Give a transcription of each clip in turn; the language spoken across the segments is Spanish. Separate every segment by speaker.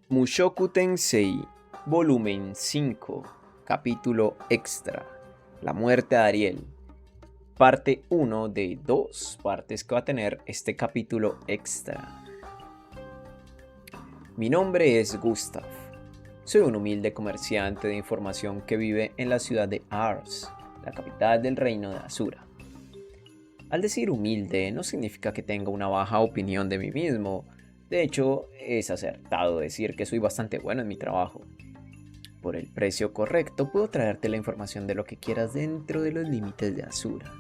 Speaker 1: Mushoku Tensei, volumen 5, capítulo extra, la muerte de Ariel, parte 1 de 2 partes que va a tener este capítulo extra. Mi nombre es Gustav, soy un humilde comerciante de información que vive en la ciudad de Ars, la capital del reino de Asura. Al decir humilde no significa que tenga una baja opinión de mí mismo. De hecho, es acertado decir que soy bastante bueno en mi trabajo. Por el precio correcto puedo traerte la información de lo que quieras dentro de los límites de Asura.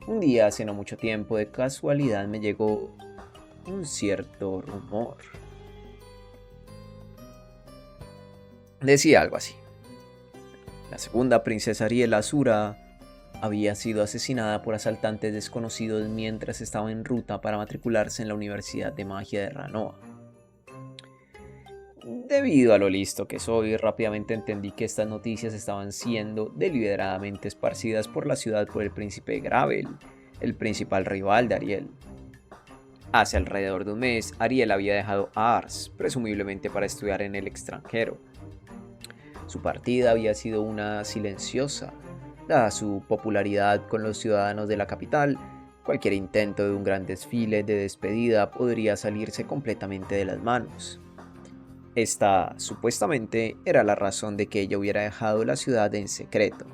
Speaker 1: Un día, hace no mucho tiempo, de casualidad me llegó un cierto rumor. Decía algo así. La segunda princesa Ariel Asura había sido asesinada por asaltantes desconocidos mientras estaba en ruta para matricularse en la Universidad de Magia de Ranoa. Debido a lo listo que soy, rápidamente entendí que estas noticias estaban siendo deliberadamente esparcidas por la ciudad por el príncipe Gravel, el principal rival de Ariel. Hace alrededor de un mes, Ariel había dejado Ars, presumiblemente para estudiar en el extranjero. Su partida había sido una silenciosa. Dada su popularidad con los ciudadanos de la capital, cualquier intento de un gran desfile de despedida podría salirse completamente de las manos. Esta, supuestamente, era la razón de que ella hubiera dejado la ciudad en secreto.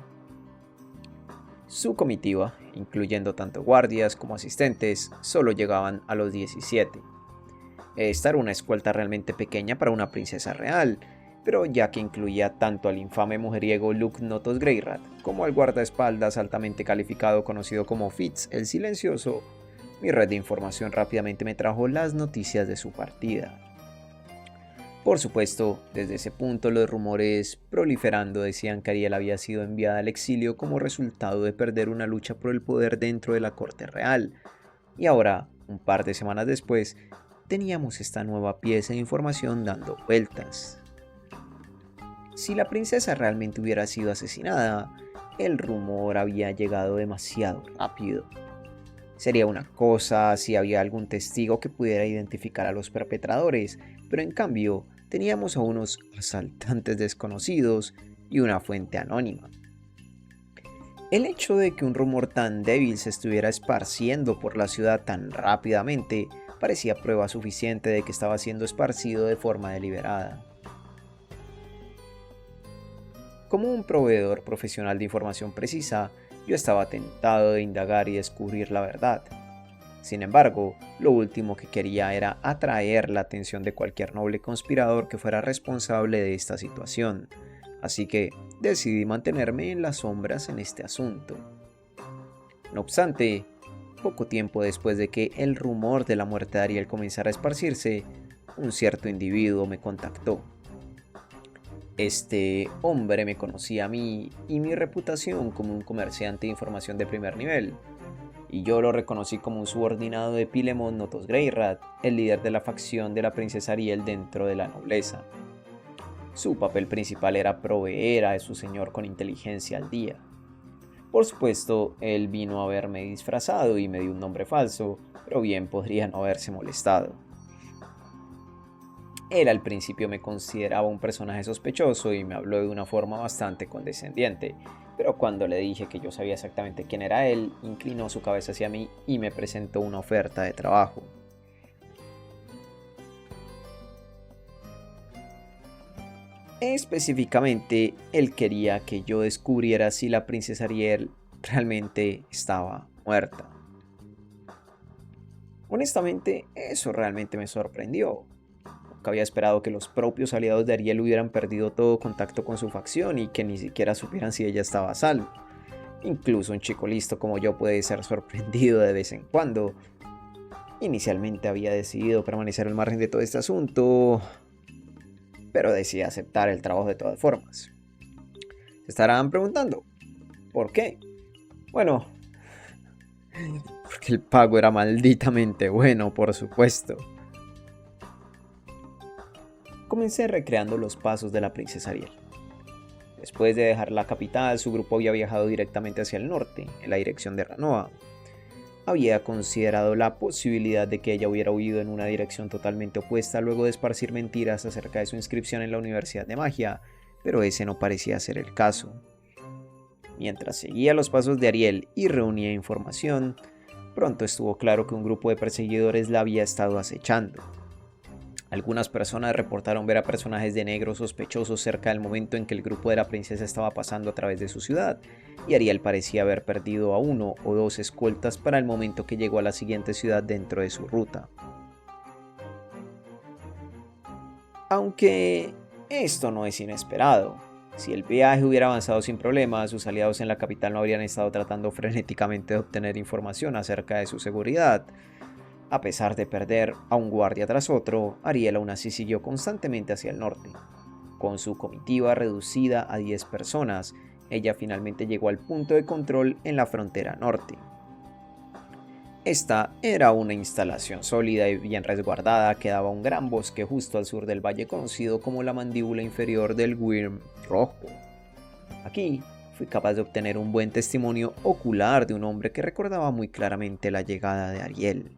Speaker 1: Su comitiva, incluyendo tanto guardias como asistentes, solo llegaban a los 17. Esta era una escolta realmente pequeña para una princesa real, pero ya que incluía tanto al infame mujeriego Luke Notos Greyrat como al guardaespaldas altamente calificado conocido como Fitz el Silencioso, mi red de información rápidamente me trajo las noticias de su partida. Por supuesto, desde ese punto los rumores proliferando decían que Ariel había sido enviada al exilio como resultado de perder una lucha por el poder dentro de la corte real, y ahora, un par de semanas después, teníamos esta nueva pieza de información dando vueltas. Si la princesa realmente hubiera sido asesinada, el rumor había llegado demasiado rápido. Sería una cosa si había algún testigo que pudiera identificar a los perpetradores, pero en cambio teníamos a unos asaltantes desconocidos y una fuente anónima. El hecho de que un rumor tan débil se estuviera esparciendo por la ciudad tan rápidamente parecía prueba suficiente de que estaba siendo esparcido de forma deliberada. Como un proveedor profesional de información precisa, yo estaba tentado de indagar y descubrir la verdad. Sin embargo, lo último que quería era atraer la atención de cualquier noble conspirador que fuera responsable de esta situación, así que decidí mantenerme en las sombras en este asunto. No obstante, poco tiempo después de que el rumor de la muerte de Ariel comenzara a esparcirse, un cierto individuo me contactó. Este hombre me conocía a mí y mi reputación como un comerciante de información de primer nivel, y yo lo reconocí como un subordinado de Pilemon Notos Greyrat, el líder de la facción de la princesa Ariel dentro de la nobleza. Su papel principal era proveer a su señor con inteligencia al día. Por supuesto, él vino a verme disfrazado y me dio un nombre falso, pero bien podría no haberse molestado. Él al principio me consideraba un personaje sospechoso y me habló de una forma bastante condescendiente, pero cuando le dije que yo sabía exactamente quién era él, inclinó su cabeza hacia mí y me presentó una oferta de trabajo. Específicamente, él quería que yo descubriera si la princesa Ariel realmente estaba muerta. Honestamente, eso realmente me sorprendió. Nunca había esperado que los propios aliados de Ariel hubieran perdido todo contacto con su facción y que ni siquiera supieran si ella estaba a salvo. Incluso un chico listo como yo puede ser sorprendido de vez en cuando. Inicialmente había decidido permanecer al margen de todo este asunto, pero decidí aceptar el trabajo de todas formas. Se estarán preguntando, ¿por qué? Bueno, porque el pago era malditamente bueno, por supuesto. Comencé recreando los pasos de la princesa Ariel. Después de dejar la capital, su grupo había viajado directamente hacia el norte, en la dirección de Ranoa. había considerado la posibilidad de que ella hubiera huido en una dirección totalmente opuesta luego de esparcir mentiras acerca de su inscripción en la Universidad de Magia, pero ese no parecía ser el caso. Mientras seguía los pasos de Ariel y reunía información, pronto estuvo claro que un grupo de perseguidores la había estado acechando. Algunas personas reportaron ver a personajes de negro sospechosos cerca del momento en que el grupo de la princesa estaba pasando a través de su ciudad, y Ariel parecía haber perdido a 1 o 2 escoltas para el momento que llegó a la siguiente ciudad dentro de su ruta. Aunque esto no es inesperado. Si el viaje hubiera avanzado sin problemas, sus aliados en la capital no habrían estado tratando frenéticamente de obtener información acerca de su seguridad. A pesar de perder a un guardia tras otro, Ariel aún así siguió constantemente hacia el norte. Con su comitiva reducida a 10 personas, ella finalmente llegó al punto de control en la frontera norte. Esta era una instalación sólida y bien resguardada que daba un gran bosque justo al sur del valle conocido como la mandíbula inferior del Wyrm Rojo. Aquí fui capaz de obtener un buen testimonio ocular de un hombre que recordaba muy claramente la llegada de Ariel.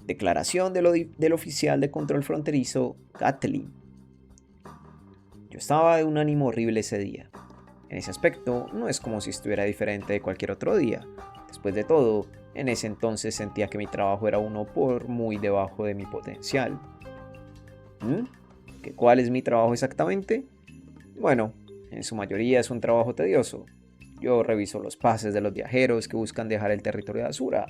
Speaker 1: Declaración del oficial de control fronterizo, Kathleen. Yo estaba de un ánimo horrible ese día. En ese aspecto, no es como si estuviera diferente de cualquier otro día. Después de todo, en ese entonces sentía que mi trabajo era uno por muy debajo de mi potencial. ¿Cuál es mi trabajo exactamente? Bueno, en su mayoría es un trabajo tedioso. Yo reviso los pases de los viajeros que buscan dejar el territorio de Azura.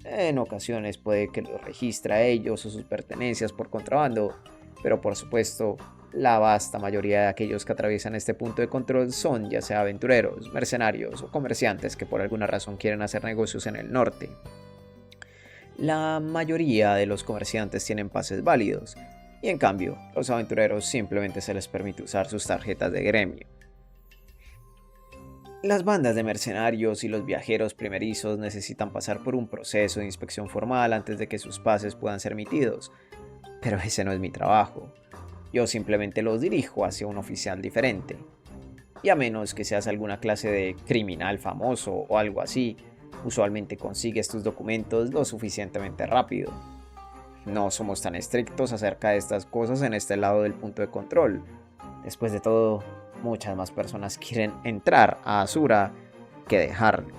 Speaker 1: En ocasiones puede que los registre a ellos o sus pertenencias por contrabando, pero por supuesto, la vasta mayoría de aquellos que atraviesan este punto de control son ya sea aventureros, mercenarios o comerciantes que por alguna razón quieren hacer negocios en el norte. La mayoría de los comerciantes tienen pases válidos, y en cambio, los aventureros simplemente se les permite usar sus tarjetas de gremio. Las bandas de mercenarios y los viajeros primerizos necesitan pasar por un proceso de inspección formal antes de que sus pases puedan ser emitidos, pero ese no es mi trabajo. Yo simplemente los dirijo hacia un oficial diferente. Y a menos que seas alguna clase de criminal famoso o algo así, usualmente consigues tus documentos lo suficientemente rápido. No somos tan estrictos acerca de estas cosas en este lado del punto de control. Después de todo, muchas más personas quieren entrar a Azura que dejarlo.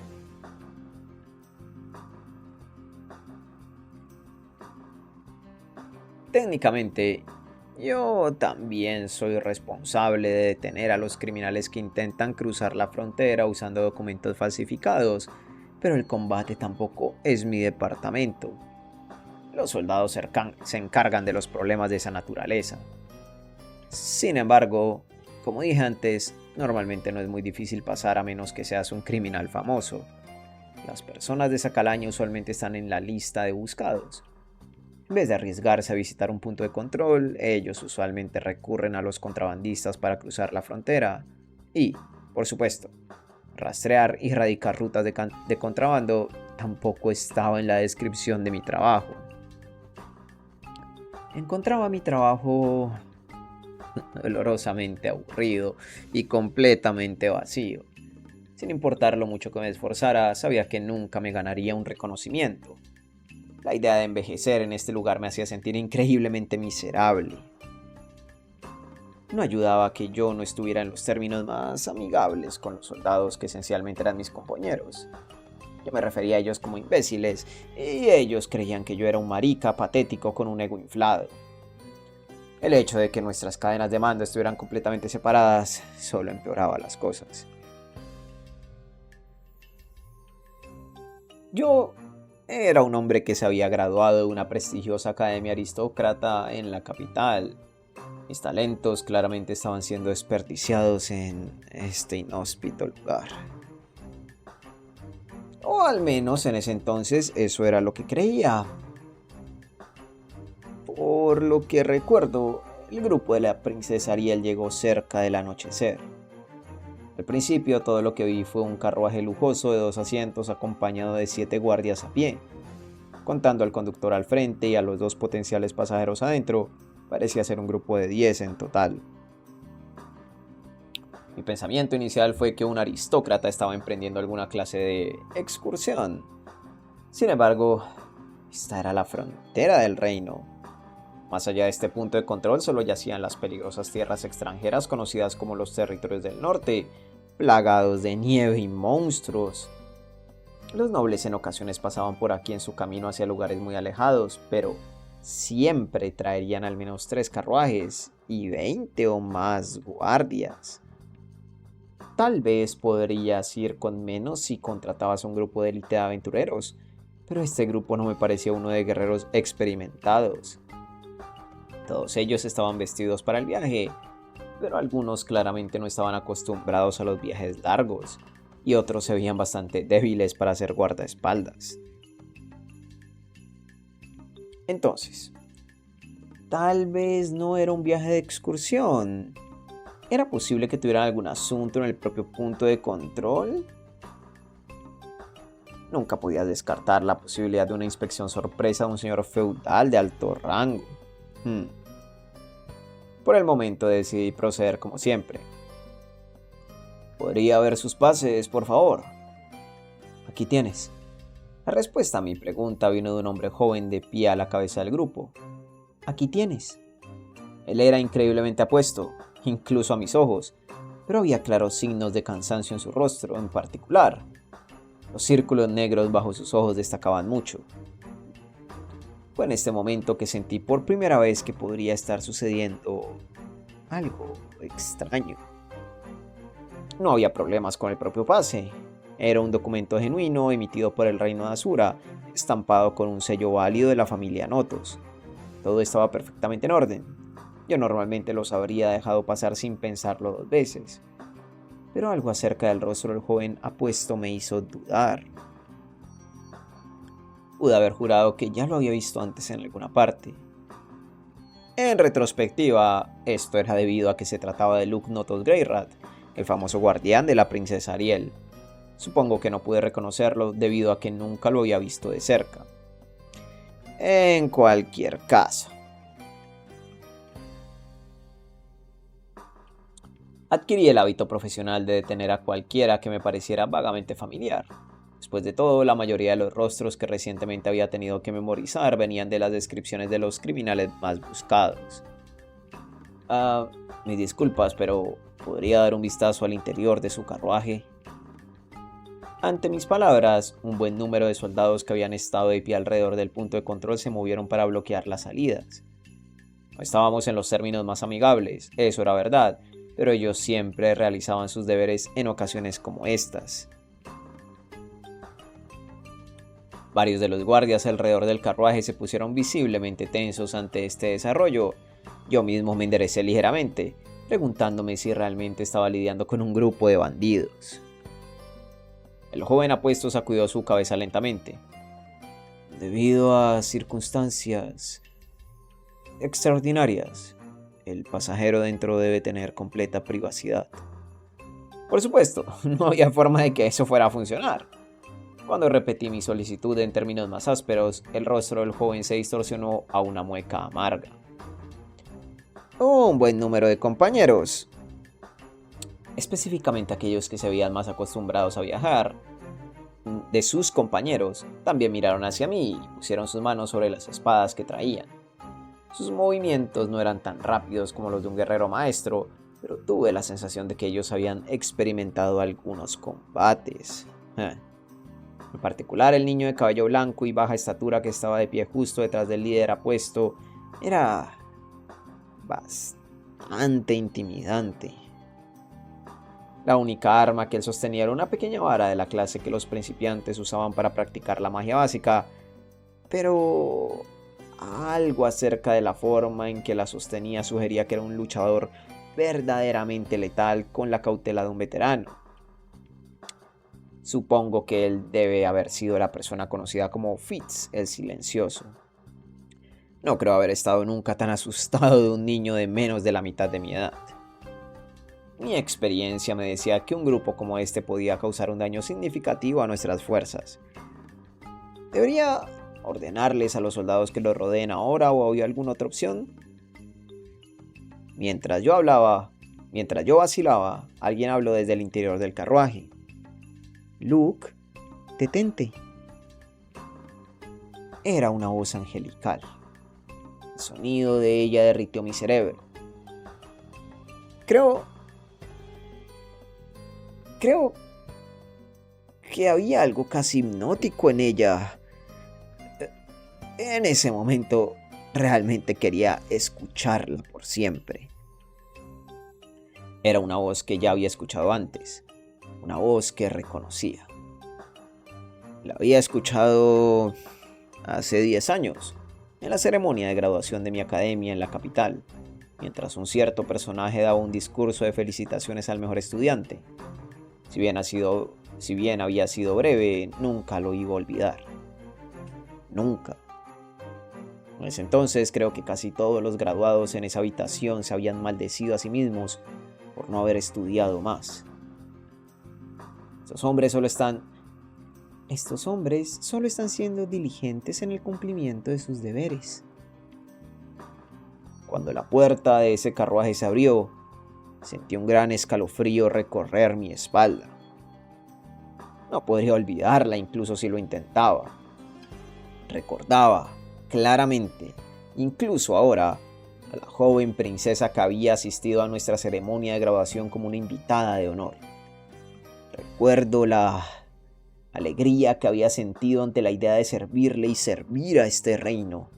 Speaker 1: Técnicamente, yo también soy responsable de detener a los criminales que intentan cruzar la frontera usando documentos falsificados, pero el combate tampoco es mi departamento. Los soldados se encargan de los problemas de esa naturaleza. Sin embargo, como dije antes, normalmente no es muy difícil pasar a menos que seas un criminal famoso. Las personas de esa calaña usualmente están en la lista de buscados. En vez de arriesgarse a visitar un punto de control, ellos usualmente recurren a los contrabandistas para cruzar la frontera. Y, por supuesto, rastrear y erradicar rutas de contrabando tampoco estaba en la descripción de mi trabajo. Encontraba mi trabajo dolorosamente aburrido y completamente vacío. Sin importar lo mucho que me esforzara, sabía que nunca me ganaría un reconocimiento. La idea de envejecer en este lugar me hacía sentir increíblemente miserable. No ayudaba que yo no estuviera en los términos más amigables con los soldados que esencialmente eran mis compañeros. Yo me refería a ellos como imbéciles, y ellos creían que yo era un marica patético con un ego inflado. El hecho de que nuestras cadenas de mando estuvieran completamente separadas solo empeoraba las cosas. Yo era un hombre que se había graduado de una prestigiosa academia aristócrata en la capital. Mis talentos claramente estaban siendo desperdiciados en este inhóspito lugar. O al menos en ese entonces eso era lo que creía. Por lo que recuerdo, el grupo de la princesa Ariel llegó cerca del anochecer. Al principio todo lo que vi fue un carruaje lujoso de 2 asientos acompañado de 7 guardias a pie. Contando al conductor al frente y a los 2 potenciales pasajeros adentro, parecía ser un grupo de 10 en total. Mi pensamiento inicial fue que un aristócrata estaba emprendiendo alguna clase de excursión. Sin embargo, esta era la frontera del reino. Más allá de este punto de control solo yacían las peligrosas tierras extranjeras conocidas como los territorios del norte, plagados de nieve y monstruos. Los nobles en ocasiones pasaban por aquí en su camino hacia lugares muy alejados, pero siempre traerían al menos 3 carruajes y 20 o más guardias. Tal vez podrías ir con menos si contratabas un grupo de élite de aventureros, pero este grupo no me parecía uno de guerreros experimentados. Todos ellos estaban vestidos para el viaje, pero algunos claramente no estaban acostumbrados a los viajes largos, y otros se veían bastante débiles para ser guardaespaldas. Entonces, tal vez no era un viaje de excursión. ¿Era posible que tuvieran algún asunto en el propio punto de control? Nunca podía descartar la posibilidad de una inspección sorpresa de un señor feudal de alto rango. Por el momento decidí proceder como siempre. ¿Podría ver sus pases, por favor? Aquí tienes. La respuesta a mi pregunta vino de un hombre joven de pie a la cabeza del grupo. Aquí tienes. Él era increíblemente apuesto, incluso a mis ojos, pero había claros signos de cansancio en su rostro, en particular. Los círculos negros bajo sus ojos destacaban mucho. Fue en este momento que sentí por primera vez que podría estar sucediendo algo extraño. No había problemas con el propio pase. Era un documento genuino emitido por el Reino de Azura, estampado con un sello válido de la familia Notos. Todo estaba perfectamente en orden. Yo normalmente los habría dejado pasar sin pensarlo 2 veces. Pero algo acerca del rostro del joven apuesto me hizo dudar. Pude haber jurado que ya lo había visto antes en alguna parte. En retrospectiva, esto era debido a que se trataba de Luke Notos Greyrat, el famoso guardián de la princesa Ariel. Supongo que no pude reconocerlo debido a que nunca lo había visto de cerca. En cualquier caso, adquirí el hábito profesional de detener a cualquiera que me pareciera vagamente familiar. Después de todo, la mayoría de los rostros que recientemente había tenido que memorizar venían de las descripciones de los criminales más buscados. Mis disculpas, pero ¿podría dar un vistazo al interior de su carruaje? Ante mis palabras, un buen número de soldados que habían estado de pie alrededor del punto de control se movieron para bloquear las salidas. No estábamos en los términos más amigables, eso era verdad, pero ellos siempre realizaban sus deberes en ocasiones como estas. Varios de los guardias alrededor del carruaje se pusieron visiblemente tensos ante este desarrollo. Yo mismo me enderecé ligeramente, preguntándome si realmente estaba lidiando con un grupo de bandidos. El joven apuesto sacudió su cabeza lentamente. Debido a circunstancias extraordinarias, el pasajero dentro debe tener completa privacidad. Por supuesto, no había forma de que eso fuera a funcionar. Cuando repetí mi solicitud en términos más ásperos, el rostro del joven se distorsionó a una mueca amarga. Un buen número de compañeros, específicamente aquellos que se veían más acostumbrados a viajar, de sus compañeros, también miraron hacia mí y pusieron sus manos sobre las espadas que traían. Sus movimientos no eran tan rápidos como los de un guerrero maestro, pero tuve la sensación de que ellos habían experimentado algunos combates. En particular, el niño de cabello blanco y baja estatura que estaba de pie justo detrás del líder apuesto era bastante intimidante. La única arma que él sostenía era una pequeña vara de la clase que los principiantes usaban para practicar la magia básica, pero algo acerca de la forma en que la sostenía sugería que era un luchador verdaderamente letal con la cautela de un veterano. Supongo que él debe haber sido la persona conocida como Fitz el Silencioso. No creo haber estado nunca tan asustado de un niño de menos de la mitad de mi edad. Mi experiencia me decía que un grupo como este podía causar un daño significativo a nuestras fuerzas. ¿Debería ordenarles a los soldados que los rodeen ahora o había alguna otra opción? Mientras yo vacilaba, alguien habló desde el interior del carruaje. Luke, detente. Era una voz angelical. El sonido de ella derritió mi cerebro. Creo que había algo casi hipnótico en ella. En ese momento realmente quería escucharla por siempre. Era una voz que ya había escuchado antes, una voz que reconocía. La había escuchado hace 10 años, en la ceremonia de graduación de mi academia en la capital, mientras un cierto personaje daba un discurso de felicitaciones al mejor estudiante. Si bien había sido breve, nunca lo iba a olvidar. Nunca. En ese entonces creo que casi todos los graduados en esa habitación se habían maldecido a sí mismos por no haber estudiado más. Estos hombres solo están siendo diligentes en el cumplimiento de sus deberes. Cuando la puerta de ese carruaje se abrió, sentí un gran escalofrío recorrer mi espalda. No podría olvidarla incluso si lo intentaba. Recordaba claramente, incluso ahora, a la joven princesa que había asistido a nuestra ceremonia de graduación como una invitada de honor. Recuerdo la alegría que había sentido ante la idea de servirle y servir a este reino.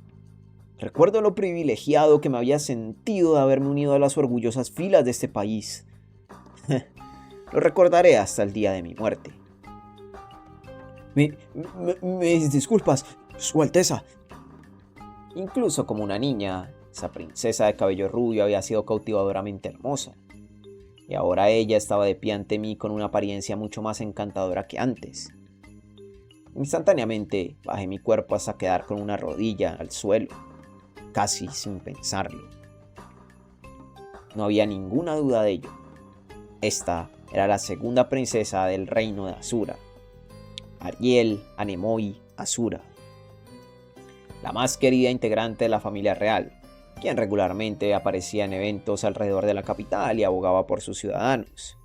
Speaker 1: Recuerdo lo privilegiado que me había sentido de haberme unido a las orgullosas filas de este país. Lo recordaré hasta el día de mi muerte. Mis disculpas, Su Alteza. Incluso como una niña, esa princesa de cabello rubio había sido cautivadoramente hermosa. Y ahora ella estaba de pie ante mí con una apariencia mucho más encantadora que antes. Instantáneamente bajé mi cuerpo hasta quedar con una rodilla al suelo, casi sin pensarlo. No había ninguna duda de ello. Esta era la segunda princesa del reino de Asura, Ariel Anemoi Asura, la más querida integrante de la familia real, quien regularmente aparecía en eventos alrededor de la capital y abogaba por sus ciudadanos.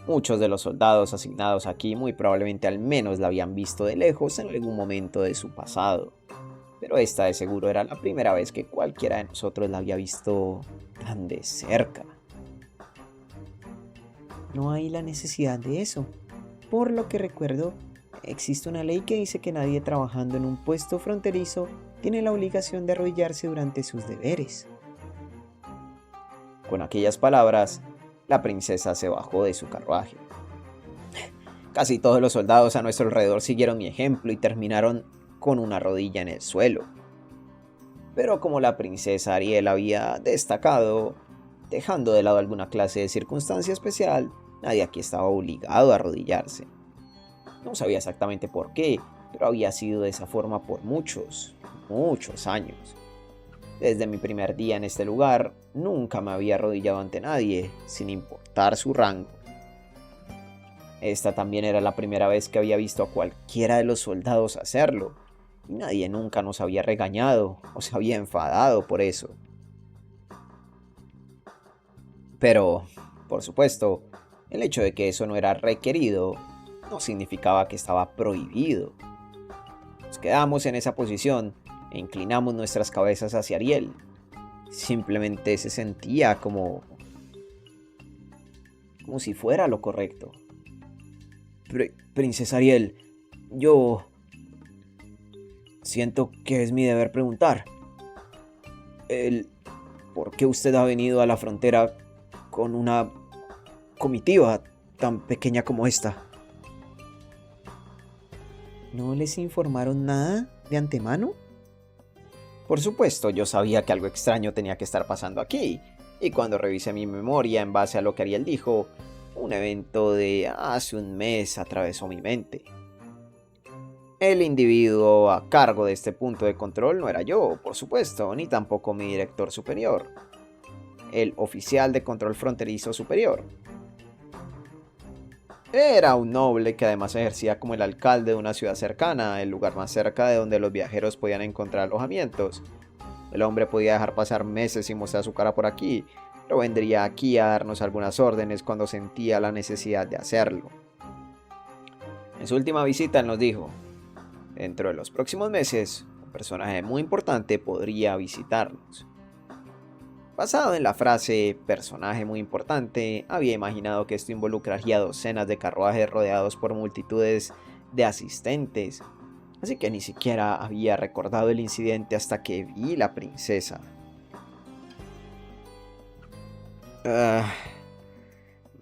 Speaker 1: Muchos de los soldados asignados aquí muy probablemente al menos la habían visto de lejos en algún momento de su pasado, pero esta de seguro era la primera vez que cualquiera de nosotros la había visto tan de cerca. No hay la necesidad de eso. Por lo que recuerdo, existe una ley que dice que nadie trabajando en un puesto fronterizo tiene la obligación de arrodillarse durante sus deberes. Con aquellas palabras, la princesa se bajó de su carruaje. Casi todos los soldados a nuestro alrededor siguieron mi ejemplo y terminaron con una rodilla en el suelo. Pero como la princesa Ariel había destacado, dejando de lado alguna clase de circunstancia especial, nadie aquí estaba obligado a arrodillarse. No sabía exactamente por qué, pero había sido de esa forma por muchos años. Desde mi primer día en este lugar, nunca me había arrodillado ante nadie, sin importar su rango. Esta también era la primera vez que había visto a cualquiera de los soldados hacerlo, y nadie nunca nos había regañado o se había enfadado por eso. Pero, por supuesto, el hecho de que eso no era requerido no significaba que estaba prohibido. Nos quedamos en esa posición e inclinamos nuestras cabezas hacia Ariel. Simplemente se sentía como si fuera lo correcto. Princesa Ariel, yo siento que es mi deber preguntar. ¿Por qué usted ha venido a la frontera con una comitiva tan pequeña como esta? ¿No les informaron nada de antemano? Por supuesto, yo sabía que algo extraño tenía que estar pasando aquí, y cuando revisé mi memoria en base a lo que Ariel dijo, un evento de hace un mes atravesó mi mente. El individuo a cargo de este punto de control no era yo, por supuesto, ni tampoco mi director superior, el oficial de control fronterizo superior. Era un noble que además ejercía como el alcalde de una ciudad cercana, el lugar más cerca de donde los viajeros podían encontrar alojamientos. El hombre podía dejar pasar meses sin mostrar su cara por aquí, pero vendría aquí a darnos algunas órdenes cuando sentía la necesidad de hacerlo. En su última visita él nos dijo: Dentro de los próximos meses, un personaje muy importante podría visitarnos. Basado en la frase personaje muy importante, había imaginado que esto involucraría docenas de carruajes rodeados por multitudes de asistentes, así que ni siquiera había recordado el incidente hasta que vi la princesa. Ah,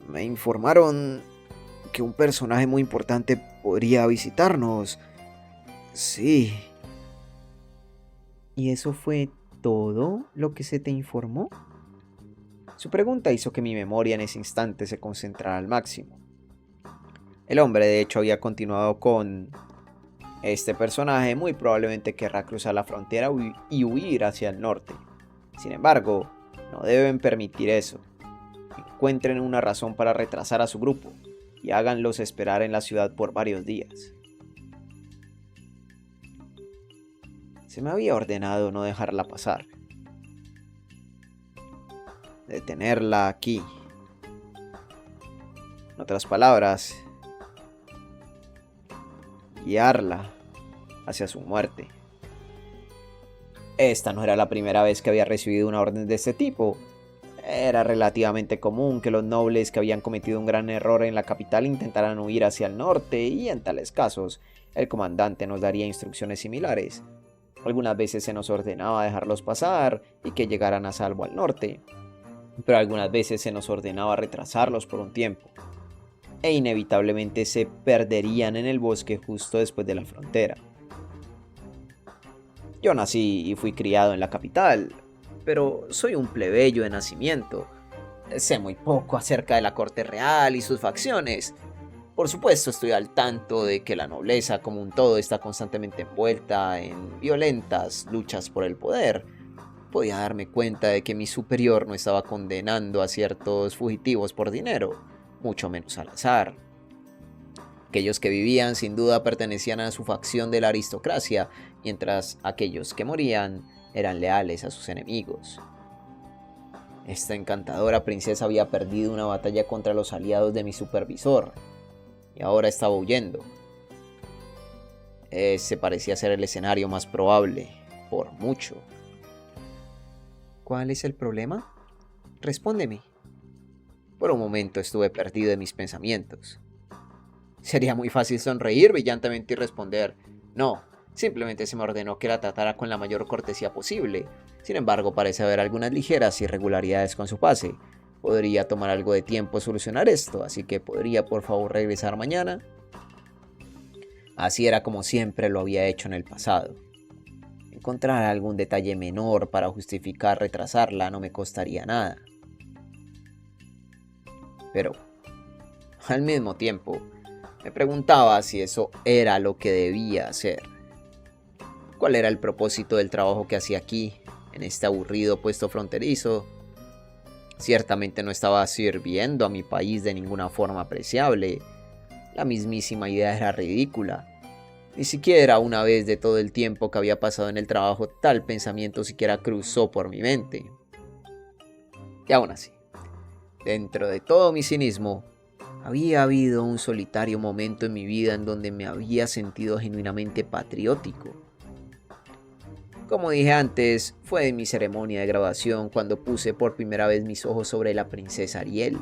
Speaker 1: Me informaron que un personaje muy importante podría visitarnos. Sí. ¿Y eso fue todo lo que se te informó? Su pregunta hizo que mi memoria en ese instante se concentrara al máximo. El hombre de hecho había continuado con: este personaje muy probablemente querrá cruzar la frontera y huir hacia el norte. Sin embargo, no deben permitir eso. Encuentren una razón para retrasar a su grupo y háganlos esperar en la ciudad por varios días. Se me había ordenado no dejarla pasar. Detenerla aquí. En otras palabras, guiarla hacia su muerte. Esta no era la primera vez que había recibido una orden de este tipo. Era relativamente común que los nobles que habían cometido un gran error en la capital intentaran huir hacia el norte, y en tales casos, el comandante nos daría instrucciones similares. Algunas veces se nos ordenaba dejarlos pasar y que llegaran a salvo al norte, pero algunas veces se nos ordenaba retrasarlos por un tiempo, e inevitablemente se perderían en el bosque justo después de la frontera. Yo nací y fui criado en la capital, pero soy un plebeyo de nacimiento. Sé muy poco acerca de la corte real y sus facciones. Por supuesto, estoy al tanto de que la nobleza como un todo está constantemente envuelta en violentas luchas por el poder. Podía darme cuenta de que mi superior no estaba condenando a ciertos fugitivos por dinero, mucho menos al azar. Aquellos que vivían sin duda pertenecían a su facción de la aristocracia, mientras aquellos que morían eran leales a sus enemigos. Esta encantadora princesa había perdido una batalla contra los aliados de mi supervisor, y ahora estaba huyendo. Ese parecía ser el escenario más probable, por mucho. ¿Cuál es el problema? Respóndeme. Por un momento estuve perdido en mis pensamientos. Sería muy fácil sonreír brillantemente y responder: no, simplemente se me ordenó que la tratara con la mayor cortesía posible. Sin embargo, parece haber algunas ligeras irregularidades con su pase. Podría tomar algo de tiempo solucionar esto, así que ¿podría por favor regresar mañana? Así era como siempre lo había hecho en el pasado. Encontrar algún detalle menor para justificar retrasarla no me costaría nada. Pero, al mismo tiempo, me preguntaba si eso era lo que debía hacer. ¿Cuál era el propósito del trabajo que hacía aquí, en este aburrido puesto fronterizo? Ciertamente no estaba sirviendo a mi país de ninguna forma apreciable. La mismísima idea era ridícula. Ni siquiera una vez de todo el tiempo que había pasado en el trabajo tal pensamiento siquiera cruzó por mi mente. Y aún así, dentro de todo mi cinismo, había habido un solitario momento en mi vida en donde me había sentido genuinamente patriótico. Como dije antes, fue en mi ceremonia de graduación cuando puse por primera vez mis ojos sobre la princesa Ariel.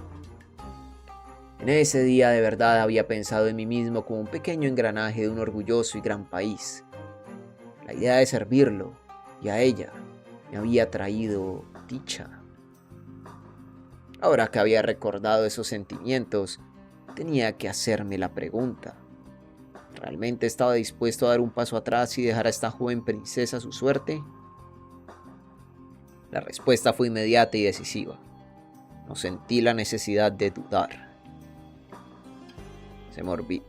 Speaker 1: En ese día de verdad había pensado en mí mismo como un pequeño engranaje de un orgulloso y gran país. La idea de servirlo y a ella me había traído dicha. Ahora que había recordado esos sentimientos, tenía que hacerme la pregunta: ¿realmente estaba dispuesto a dar un paso atrás y dejar a esta joven princesa a su suerte? La respuesta fue inmediata y decisiva. No sentí la necesidad de dudar.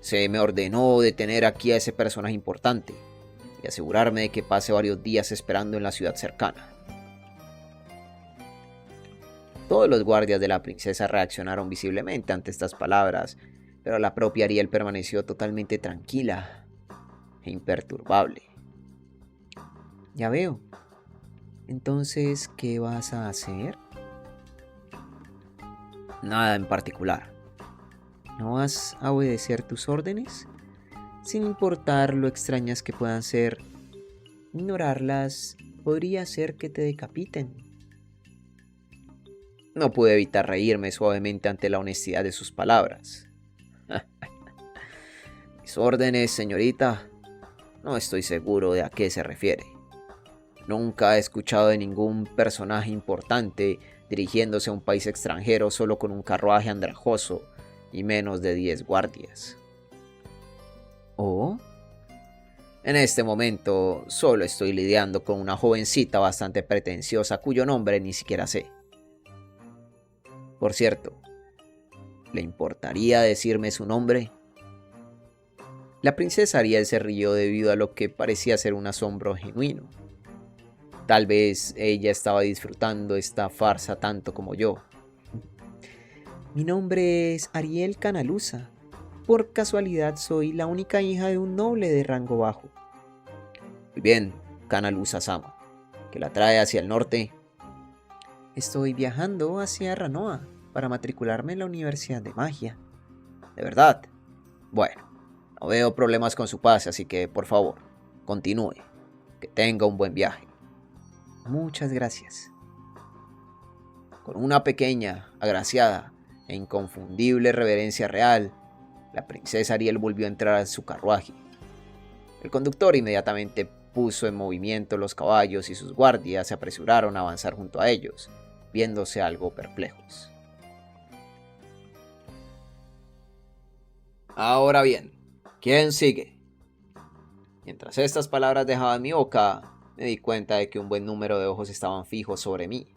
Speaker 1: Se me ordenó detener aquí a ese personaje importante y asegurarme de que pase varios días esperando en la ciudad cercana. Todos los guardias de la princesa reaccionaron visiblemente ante estas palabras, pero la propia Ariel permaneció totalmente tranquila e imperturbable. Ya veo. Entonces, ¿qué vas a hacer? Nada en particular. ¿No vas a obedecer tus órdenes? sin importar lo extrañas que puedan ser. Ignorarlas podría hacer que te decapiten. No pude evitar reírme suavemente ante la honestidad de sus palabras. Mis órdenes, señorita, no estoy seguro de a qué se refiere. Nunca he escuchado de ningún personaje importante dirigiéndose a un país extranjero solo con un carruaje andrajoso y menos de 10 guardias. ¿Oh? En este momento solo estoy lidiando con una jovencita bastante pretenciosa cuyo nombre ni siquiera sé. Por cierto, ¿le importaría decirme su nombre? La princesa Ariel se rió debido a lo que parecía ser un asombro genuino. Tal vez ella estaba disfrutando esta farsa tanto como yo. Mi nombre es Ariel Canalusa. Por casualidad soy la única hija de un noble de rango bajo. Muy bien, Canalusa-sama. ¿Que la trae hacia el norte? Estoy viajando hacia Ranoa para matricularme en la Universidad de Magia. ¿De verdad? Bueno, no veo problemas con su pase, así que, por favor, continúe. Que tenga un buen viaje. Muchas gracias. Con una pequeña, agraciada e inconfundible reverencia real, la princesa Ariel volvió a entrar en su carruaje. El conductor inmediatamente puso en movimiento los caballos y sus guardias se apresuraron a avanzar junto a ellos, viéndose algo perplejos. Ahora bien, ¿quién sigue? Mientras estas palabras dejaban mi boca, me di cuenta de que un buen número de ojos estaban fijos sobre mí.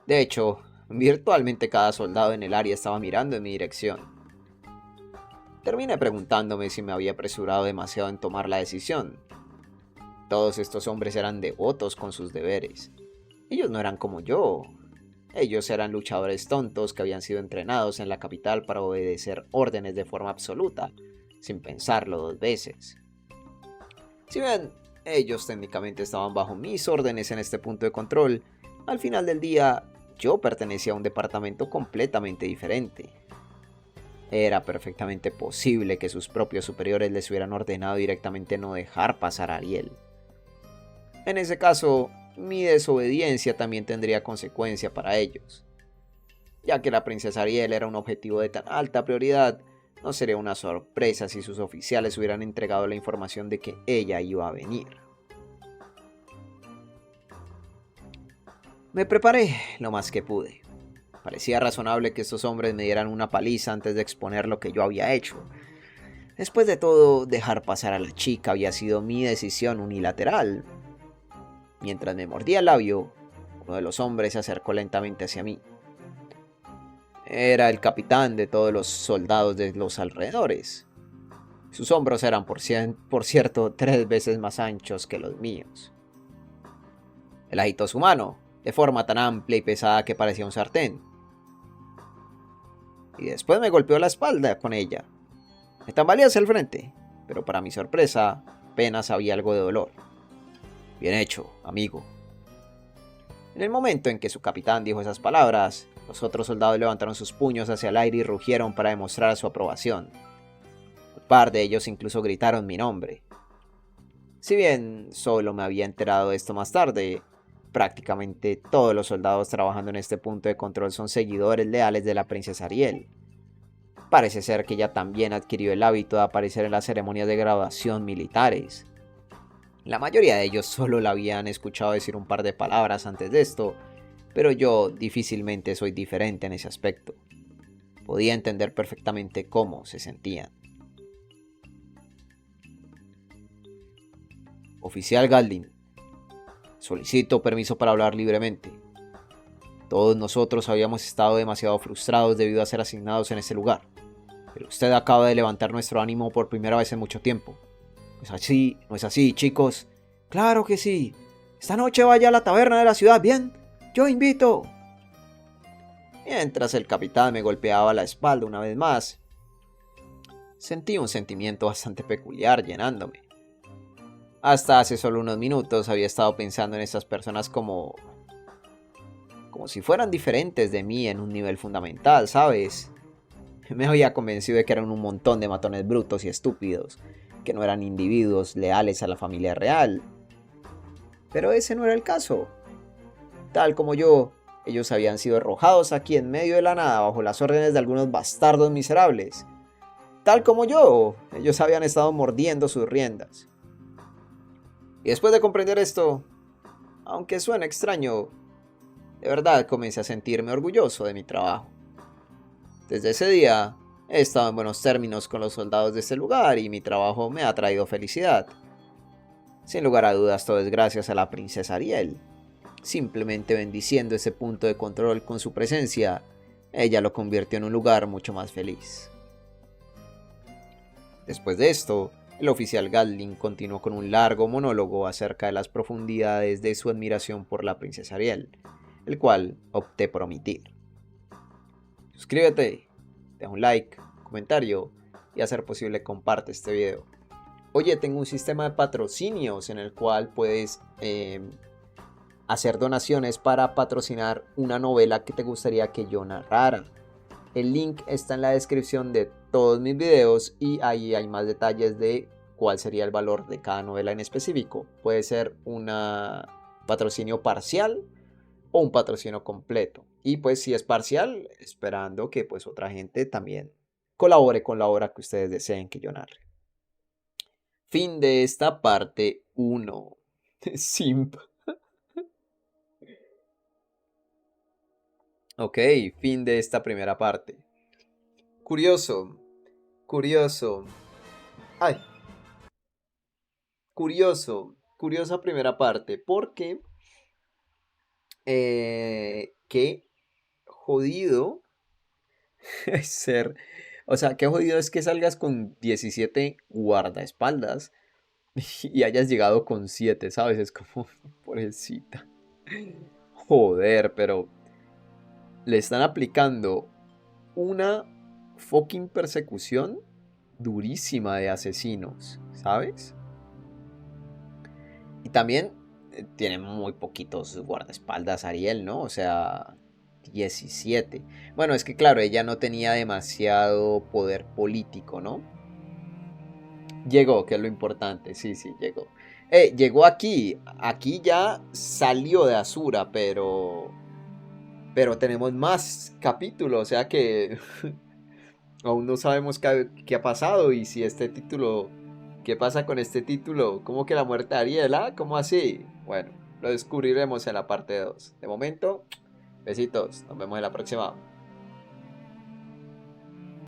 Speaker 1: De hecho, virtualmente cada soldado en el área estaba mirando en mi dirección. Terminé preguntándome si me había apresurado demasiado en tomar la decisión. Todos estos hombres eran devotos con sus deberes. Ellos no eran como yo. Ellos eran luchadores tontos que habían sido entrenados en la capital para obedecer órdenes de forma absoluta, sin pensarlo 2 veces. Si bien ellos técnicamente estaban bajo mis órdenes en este punto de control, al final del día yo pertenecía a un departamento completamente diferente. Era perfectamente posible que sus propios superiores les hubieran ordenado directamente no dejar pasar a Ariel. En ese caso, mi desobediencia también tendría consecuencia para ellos. Ya que la princesa Ariel era un objetivo de tan alta prioridad, no sería una sorpresa si sus oficiales hubieran entregado la información de que ella iba a venir. Me preparé lo más que pude. Parecía razonable que estos hombres me dieran una paliza antes de exponer lo que yo había hecho. Después de todo, dejar pasar a la chica había sido mi decisión unilateral. Mientras me mordía el labio, uno de los hombres se acercó lentamente hacia mí. Era el capitán de todos los soldados de los alrededores. Sus hombros eran, por cierto, 3 veces más anchos que los míos. Él agitó su mano, de forma tan amplia y pesada que parecía un sartén. Y después me golpeó la espalda con ella. Me tambaleé hacia el frente, pero para mi sorpresa, apenas había algo de dolor. Bien hecho, amigo. En el momento en que su capitán dijo esas palabras, los otros soldados levantaron sus puños hacia el aire y rugieron para demostrar su aprobación. Un par de ellos incluso gritaron mi nombre. Si bien solo me había enterado de esto más tarde, prácticamente todos los soldados trabajando en este punto de control son seguidores leales de la princesa Ariel. Parece ser que ella también adquirió el hábito de aparecer en las ceremonias de graduación militares. La mayoría de ellos solo la habían escuchado decir un par de palabras antes de esto, pero yo difícilmente soy diferente en ese aspecto. Podía entender perfectamente cómo se sentían. Oficial Galdin, solicito permiso para hablar libremente. Todos nosotros habíamos estado demasiado frustrados debido a ser asignados en este lugar, pero usted acaba de levantar nuestro ánimo por primera vez en mucho tiempo. ¿No es así, chicos? ¡Claro que sí! Esta noche vaya a la taberna de la ciudad, ¿bien? ¡Yo invito! Mientras el capitán me golpeaba la espalda una vez más, sentí un sentimiento bastante peculiar llenándome. Hasta hace solo unos minutos había estado pensando en estas personas como si fueran diferentes de mí en un nivel fundamental, ¿sabes? Me había convencido de que eran un montón de matones brutos y estúpidos, que no eran individuos leales a la familia real. Pero ese no era el caso. Tal como yo, ellos habían sido arrojados aquí en medio de la nada bajo las órdenes de algunos bastardos miserables. Tal como yo, ellos habían estado mordiendo sus riendas. Y después de comprender esto, aunque suene extraño, de verdad comencé a sentirme orgulloso de mi trabajo. Desde ese día, he estado en buenos términos con los soldados de este lugar y mi trabajo me ha traído felicidad. Sin lugar a dudas, todo es gracias a la princesa Ariel. Simplemente bendiciendo ese punto de control con su presencia, ella lo convirtió en un lugar mucho más feliz. Después de esto, el oficial Gatling continuó con un largo monólogo acerca de las profundidades de su admiración por la princesa Ariel, el cual opté por omitir. Suscríbete, deja un like, comentario y a ser posible comparte este video. Oye, tengo un sistema de patrocinios en el cual puedes hacer donaciones para patrocinar una novela que te gustaría que yo narrara. El link está en la descripción de todos mis videos y ahí hay más detalles de cuál sería el valor de cada novela en específico. Puede ser un patrocinio parcial o un patrocinio completo. Y pues si es parcial, esperando que pues otra gente también colabore con la obra que ustedes deseen que yo narre. Fin de esta parte 1. Simp. Ok, fin de esta primera parte. Curioso. Ay. Curiosa primera parte. Porque qué jodido es ser. O sea, qué jodido es que salgas con 17 guardaespaldas y hayas llegado con 7, ¿sabes? Es como, pobrecita. Joder, pero le están aplicando una fucking persecución durísima de asesinos, ¿sabes? Y también tiene muy poquitos guardaespaldas Ariel, ¿no? O sea, 17. Bueno, es que claro, ella no tenía demasiado poder político, ¿no? Llegó, que es lo importante, sí, llegó. Llegó aquí ya salió de Asura, pero tenemos más capítulos, o sea que aún no sabemos qué ha pasado y si este título, qué pasa con este título, ¿cómo que la muerte de Ariela? ¿Cómo así? Bueno, lo descubriremos en la parte 2. De momento, besitos, nos vemos en la próxima.